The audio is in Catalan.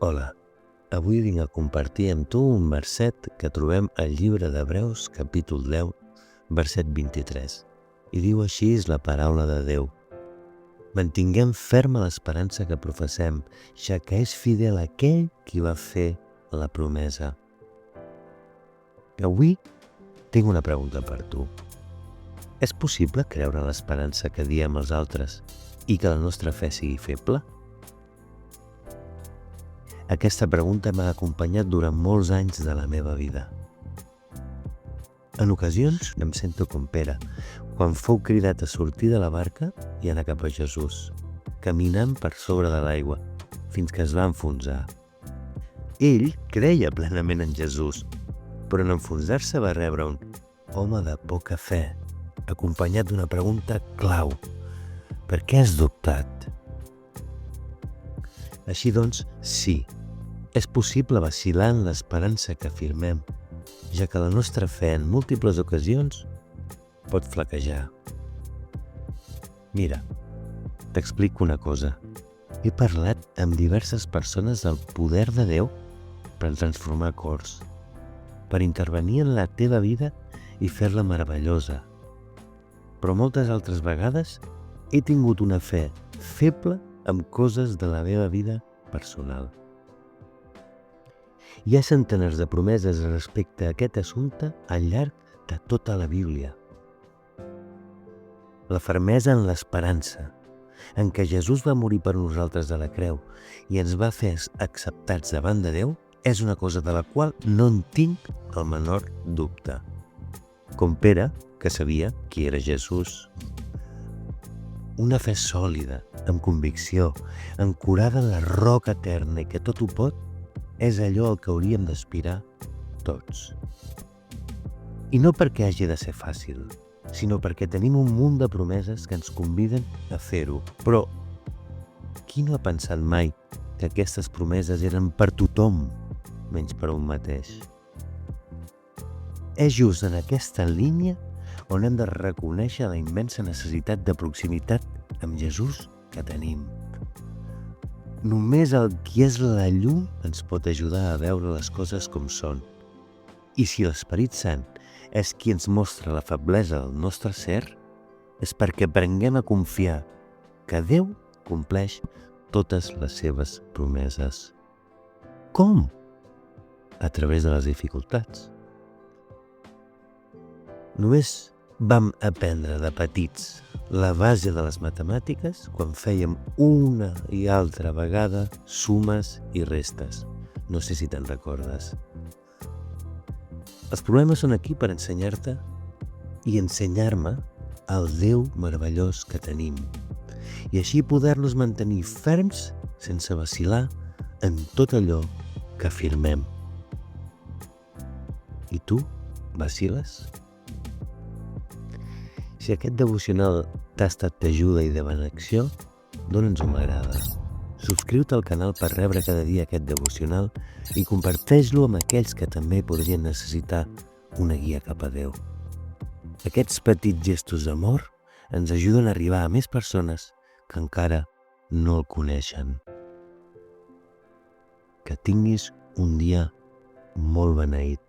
Hola, avui vinc a compartir amb tu un verset que trobem al llibre d'Hebreus, capítol 10, verset 23. I diu així és la paraula de Déu. Mantinguem ferma l'esperança que professem, ja que és fidel aquell qui va fer la promesa. Avui tinc una pregunta per tu. És possible creure en l'esperança que diem els altres i que la nostra fe sigui feble? Aquesta pregunta m'ha acompanyat durant molts anys de la meva vida. En ocasions em sento com Pere, quan fou cridat a sortir de la barca i anar cap a Jesús, caminant per sobre de l'aigua, fins que es va enfonsar. Ell creia plenament en Jesús, però en enfonsar-se va rebre un home de poca fe, acompanyat d'una pregunta clau. Per què has dubtat? Així doncs, sí, és possible vacil·lar en l'esperança que afirmem, ja que la nostra fe en múltiples ocasions pot flaquejar. Mira, t'explico una cosa. He parlat amb diverses persones del poder de Déu per transformar cors, per intervenir en la teva vida i fer-la meravellosa. Però moltes altres vegades he tingut una fe feble amb coses de la meva vida personal. Hi ha centenars de promeses respecte a aquest assumpte al llarg de tota la Bíblia. La fermesa en l'esperança, en què Jesús va morir per nosaltres a la creu i ens va fer acceptats davant de Déu, és una cosa de la qual no en tinc el menor dubte. Com Pere, que sabia qui era Jesús. Una fe sòlida, amb convicció, ancorada en la roca eterna i que tot ho pot, és allò al que hauríem d'aspirar tots. I no perquè hagi de ser fàcil, sinó perquè tenim un munt de promeses que ens conviden a fer-ho. Però qui no ha pensat mai que aquestes promeses eren per tothom, menys per un mateix? És just en aquesta línia on hem de reconèixer la immensa necessitat de proximitat amb Jesús que tenim. Només el qui és la llum ens pot ajudar a veure les coses com són. I si l'Esperit Sant és qui ens mostra la feblesa del nostre ser, és perquè aprenguem a confiar que Déu compleix totes les seves promeses. Com? A través de les dificultats. Només vam aprendre de petits la base de les matemàtiques quan fèiem una i altra vegada sumes i restes. No sé si te'n recordes. Els problemes són aquí per ensenyar-te i ensenyar-me el Déu meravellós que tenim i així poder-los mantenir ferms sense vacil·lar en tot allò que afirmem. I tu, vacil·les? Si aquest devocional t'ha estat d'ajuda i de benedicció, dona'ns un m'agrada. Subscriu-te al canal per rebre cada dia aquest devocional i comparteix-lo amb aquells que també podrien necessitar una guia cap a Déu. Aquests petits gestos d'amor ens ajuden a arribar a més persones que encara no el coneixen. Que tinguis un dia molt beneït.